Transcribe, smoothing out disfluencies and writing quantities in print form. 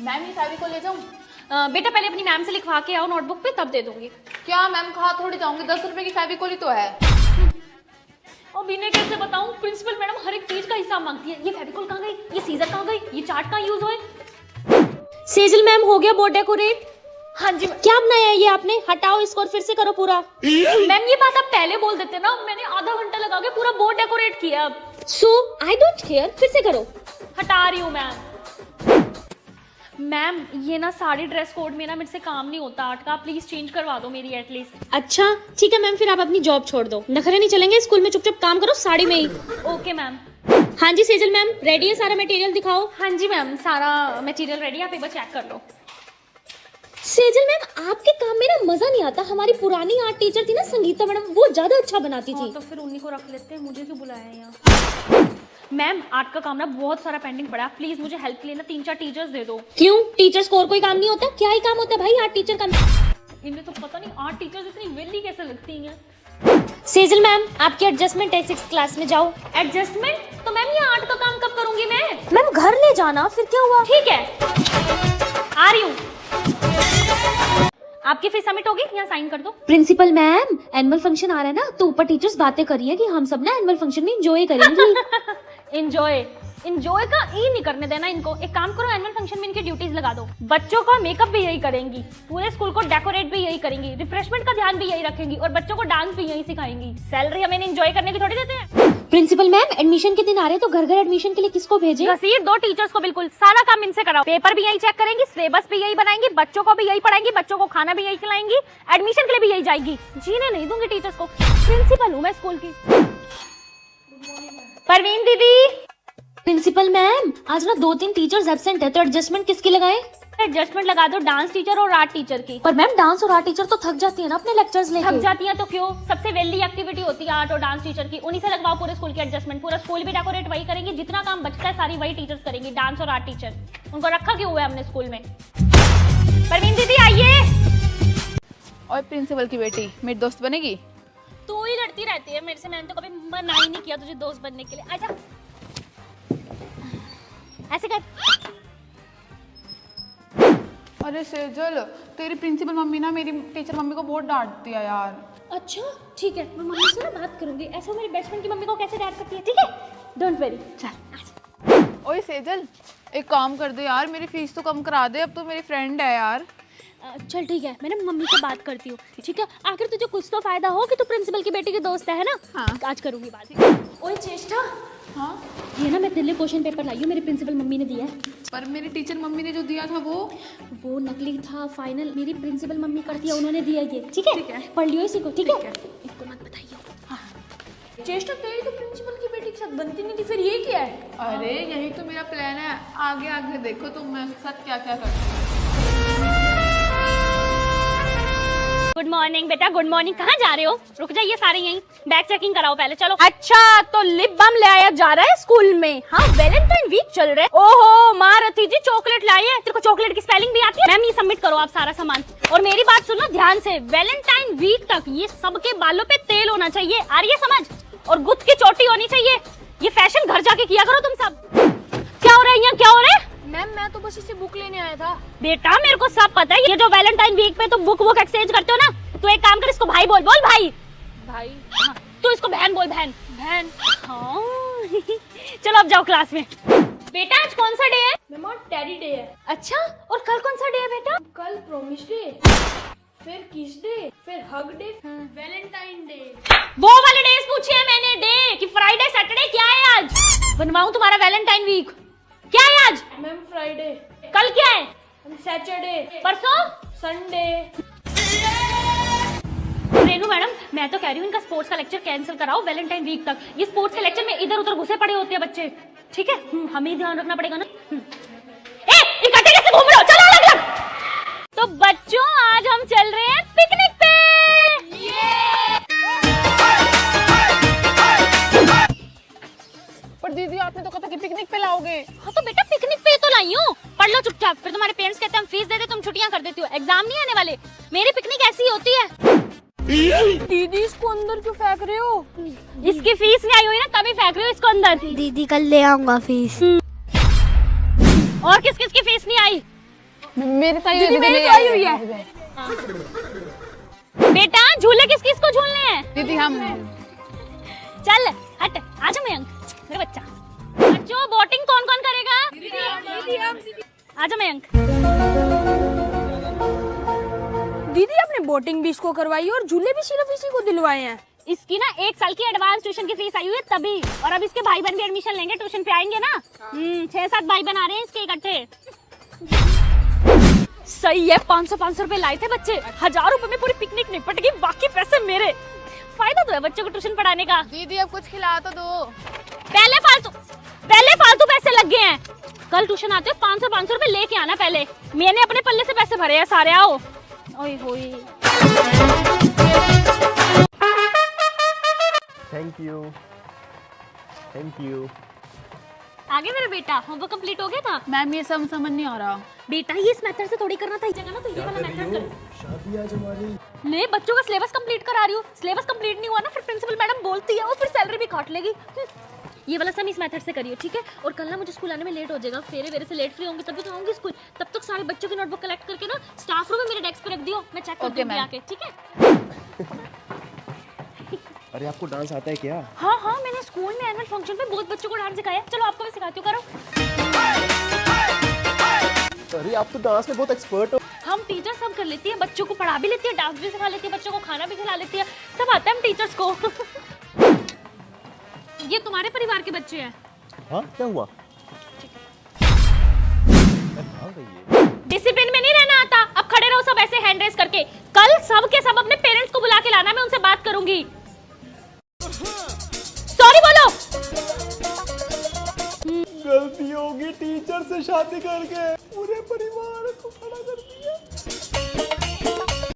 Ma'am ये सारी को ले जाऊँ? बेटा पहले अपनी मैम से लिखवा के आओ नोटबुक पे, तब दे दूंगी। क्या मैम, कहा थोड़ी जाऊंगी, 10 रुपए की फेविकोल ही तो है। अब इन्हें कैसे बताऊं, प्रिंसिपल मैडम हर एक चीज का हिसाब मांगती है। ये फेविकोल कहाँ गई, ये सीजर कहाँ गई, ये चार्ट कहाँ यूज हुए। सेजल मैम हो गया बोर्ड डेकोरेट? हाँ जी क्या बनाया है ये आपने? हटाओ इसको और फिर से करो पूरा। मैम ये बात आप पहले बोल देते ना, मैंने आधा घंटा लगा के पूरा बोर्ड डेकोरेट किया। अब सो आई डोंट केयर, फिर से करो। हटा रही हूँ मैम। मैम ये ना साड़ी ड्रेस कोड में ना मेरे से काम नहीं होता आर्ट का, प्लीज चेंज करवा दो मेरी एटलीस्ट। अच्छा ठीक है मैम, फिर आप अपनी जॉब छोड़ दो, नखरे नहीं चलेंगे, स्कूल में चुपचाप काम करो साड़ी में ही। Okay ma'am. हाँ जी सेजल मैम, रेडी है सारा मटेरियल? दिखाओ। हाँ जी मैम, सारा मटेरियल रेडी है, आप एक बार चेक कर लो। सेजल मैम आपके काम में ना मजा नहीं आता। हमारी पुरानी आर्ट टीचर थी ना संगीता मैडम, वो ज्यादा अच्छा बनाती थी। तो फिर उन्हीं को रख लेते हैं, मुझे क्यों बुलाया है यहाँ। मैम आर्ट का काम ना बहुत सारा पेंडिंग पड़ा है, प्लीज मुझे हेल्प के लिए ना 3-4 टीचर्स दे दो। क्यों, टीचर्स को और कोई काम नहीं होता? क्या ही काम होता है भाई आर्ट टीचर का? इन्हें तो पता नहीं आर्ट टीचर्स इतनी वेली कैसे लगती हैं। सेजल मैम आपकी एडजस्टमेंट है 6th क्लास में, जाओ। एडजस्टमेंट? तो मैम ये आर्ट का काम कब करूंगी मैं? मैम घर ले जाना, फिर क्या हुआ? ठीक है आ रही हूँ। आपकी फीस सबमिट होगी, यहाँ साइन कर दो। प्रिंसिपल मैम एनुअल फंक्शन आ रहा है ना, तो ऊपर टीचर्स बातें कर रही है कि हम सब ना एनुअल फंक्शन में एंजॉय करेंगे। इंजॉय का ई नहीं करने देना इनको। एक काम करो, एनुअल फंक्शन में इनकी ड्यूटीज लगा दो। बच्चों का मेकअप भी यही करेंगी, पूरे स्कूल को डेकोरेट भी यही करेंगी, रिफ्रेशमेंट का ध्यान भी यही रखेंगी और बच्चों को डांस भी यही सिखाएंगी। सैलरी हमें एंजॉय करने की थोड़ी देते हैं। प्रिंसिपल मैम एडमिशन के दिन आ रहे हैं, तो घर घर एडमिशन के लिए किसको भेजे? घसीट दो टीचर्स को, बिल्कुल सारा काम इनसे कराओ। पेपर भी यही चेक करेंगी, सिलेबस भी यही बनाएंगी, बच्चों को भी यही पढ़ाएंगी, बच्चों को खाना भी यही खिलाएंगी, एडमिशन के लिए भी यही जाएगी। जीने नहीं दूंगी टीचर्स को। प्रिंसिपल हूँ मैं स्कूल की। परवीन दीदी। प्रिंसिपल मैम आज ना 2-3 टीचर्स एब्सेंट है, तो एडजस्टमेंट किसकी लगाएं? एडजस्टमेंट लगा दो डांस टीचर और आर्ट टीचर की। पर मैम डांस और आर्ट टीचर तो थक जाती है ना अपने लेक्चर्स लेके। थक जाती है तो क्यों, सबसे वेली एक्टिविटी होती है आर्ट और डांस टीचर की, उन्हीं से लगवाओ पूरे स्कूल की एडजस्टमेंट। पूरा स्कूल भी डेकोरेट वही करेंगी, जितना काम बचता है सारी वही टीचर्स करेंगी, डांस और आर्ट टीचर। उनको रखा क्यों हुआ है हमने स्कूल में। परवीन दीदी आइए। और प्रिंसिपल की बेटी मेरी दोस्त बनेगी? तू ही लड़ती रहती है मेरे से, मैंने तो कभी मना ही नहीं किया तुझे दोस्त बनने के लिए। आजा ऐसे कर। अरे सेजल, तेरी प्रिंसिपल मम्मी ना मेरी टीचर मम्मी को बहुत डांटती है यार। अच्छा ठीक है, मैं मम्मी से ना बात करूंगी। ऐसा मेरी बेस्ट फ्रेंड की मम्मी को कैसे डांट सकती है। ठीक है डोंट वरी, चल। ओए सेजल एक काम कर दे यार, मेरी फीस तो कम करा दे, अब तो मेरी फ्रेंड है यार। चल ठीक है, मैं ना मम्मी से बात करती हूँ। ठीक है, आखिर तुझे कुछ तो फायदा हो कि तू प्रिंसिपल की बेटी की दोस्त है ना। हाँ। आज करूंगी बात। ओए चेष्टा, हाँ ये ना मैं तेरे लिए क्वेश्चन पेपर लाई हूँ, मेरी प्रिंसिपल मम्मी ने दिया है। पर मेरी टीचर मम्मी ने जो दिया था वो नकली था, फाइनल मेरी प्रिंसिपल मम्मी करती है, उन्होंने दिया ये। ठीक है पढ़ लियो इसी को। ठीक है इसको मत बताइए। हाँ। चेष्टा तेरी तो प्रिंसिपल की बेटी के साथ बनती नहीं थी, फिर ये क्या है? अरे यही तो मेरा प्लान है, आगे आगे देखो तो मैं उसके साथ क्या क्या करती हूँ। गुड मॉर्निंग बेटा, गुड मॉर्निंग। कहाँ जा रहे हो? रुक जाइए सारे यहीं, बैग चेकिंग कराओ पहले। चलो। अच्छा तो लिप बाम ले आया जा रहा है स्कूल में? हाँ वैलेंटाइन वीक चल रहा है। ओहो माँ रथी जी चॉकलेट लाई है। तेरे को चॉकलेट की स्पेलिंग भी आती है? मैम ये सबमिट करो आप सारा सामान। और मेरी बात सुनो ध्यान से, वैलेंटाइन वीक तक ये सबके बालों पे तेल होना चाहिए, आ रही है समझ? और गुत्त की चोटी होनी चाहिए। ये फैशन घर जाके किया करो तुम सब। क्या हो रहा है यहाँ, क्या हो रहा है? मैम मैं तो बस इसे बुक लेने आया था। बेटा मेरे को सब पता है, ये जो वैलेंटाइन वीक पे तुम बुक एक्सचेंज करते हो ना, तो एक काम कर इसको भाई बोल। बोल भाई। भाई हाँ, तू इसको बहन बोल। बहन बहन। हाँ चलो अब जाओ क्लास में। बेटा आज कौन सा डे है? मैम आज टेडी डे है। अच्छा और कल कौन सा डे है बेटा? कल प्रॉमिस डे, फिर किस डे, फिर हग डे, वैलेंटाइन डे। वो वाले डेज पूछे हैं मैंने, डे कि फ्राइडे सैटरडे क्या है आज? बनवाऊं तुम्हारा वैलेंटाइन वीक? क्या है आज? Ma'am Friday. कल क्या है? सैटरडे। परसों संडे। रेनू मैडम मैं तो कह रही हूँ इनका स्पोर्ट्स का लेक्चर कैंसिल कराओ वैलेंटाइन वीक तक। ये स्पोर्ट्स के लेक्चर में इधर उधर घुसे पड़े होते हैं बच्चे। ठीक है हमें ही ध्यान रखना पड़ेगा ना। इकट्ठे कैसे घूम रहे हो? चलो अलग अलग। तो बच्चों आज हम चल रहे हैं पिकनिक पे। पर दीदी आपने तो कहा था कि पिकनिक पे लाओगे। हाँ तो बेटा पिकनिक पे तो लाई हूँ, पढ़ लो चुपचाप। फिर तुम्हारे पेरेंट्स कहते हैं हम फीस दे दे, तुम छुट्टियां कर देती हो, एग्जाम नहीं आने वाले। मेरी पिकनिक ऐसी होती है। दीदी इसको अंदर क्यों फेंक रहे हो? इसकी फीस नहीं आई हुई ना तभी फेंक रही हो इसको अंदर। दीदी कल ले आऊंगा फीस। और किस किस की फीस नहीं आई? मेरी ताई दीदी मेरी तो आई हुई है। बेटा झूले किस किस को झूलने हैं? दीदी हम चल हट, आजा मयंक मेरा बच्चा। बच्चों बोटिंग कौन कौन करेगा? आजा मयंक। दीदी आपने बोटिंग भी इसको करवाई और झूले भी सिर्फ इसी को दिलवाए हैं। इसकी ना 1 साल की एडवांस ट्यूशन की फीस आई हुई है तभी, और अब इसके भाई बहन भी एडमिशन लेंगे, ट्यूशन पे आएंगे ना। 6-7 भाई बहन आ रहे हैं इसके इकट्ठे। सही है, 500 रुपए लाए थे बच्चे, 1000 रुपए में पूरी पिकनिक निपट गई, बाकी पैसे मेरे। फायदा तो है बच्चों को ट्यूशन पढ़ाने का। दीदी अब कुछ खिला तो दो। पहले फालतू पैसे लग गए हैं। कल ट्यूशन आते हो 500 रुपए लेके आना पहले। मैंने अपने पल्ले से पैसे भरे हैं सारे। आओ। ओए होए। Thank you. आगे मेरा बेटा होमवर्क कंप्लीट हो गया था? मैम ये समझ नहीं आ रहा। बेटा ये इस मेथड से थोड़ी करना था, इस जगह ना तो ये वाला मेथड कर। शादी आज हमारी। ले बच्चों का सिलेबस कंप्लीट करा रही हूँ। सिलेबस कंप्लीट नहीं हुआ ना फिर प्रिंसिपल मैडम बोलती है और फिर सैलरी भी काट लेगी। ये वाला सम इस मेथड से करिए, ठीक है? और कल ना मुझे स्कूल आने में लेट हो जाएगा, फेरे वेरे से लेट फ्री होंगे तभी तो आऊंगी स्कूल। तब तक सारे बच्चों की नोटबुक कलेक्ट करके ना स्टाफ रूम में मेरे डेस्क पे रख दियो, मैं चेक कर दूंगी आके, ठीक है? अरे आपको डांस आता है क्या? हाँ मैंने स्कूल में एनुअल फंक्शन पे बहुत बच्चों को डांस सिखाया। चलो आपको मैं सिखाती हूँ, करो। अरे आप तो डांस में बहुत एक्सपर्ट हो। हम टीचर सब कर लेती है, बच्चों को पढ़ा भी लेती है, डांस भी सिखा लेती है, बच्चों को खाना भी खिला लेती है, सब आता है हम टीचर्स को। ये तुम्हारे परिवार के बच्चे हैं। हाँ क्या हुआ? डिसिप्लिन में नहीं रहना आता, अब खड़े रहो सब ऐसे हैंड रेस करके। कल सब के सब अपने पेरेंट्स को बुला के लाना, मैं उनसे बात करूंगी। सॉरी बोलो। गलती होगी टीचर से शादी करके, पूरे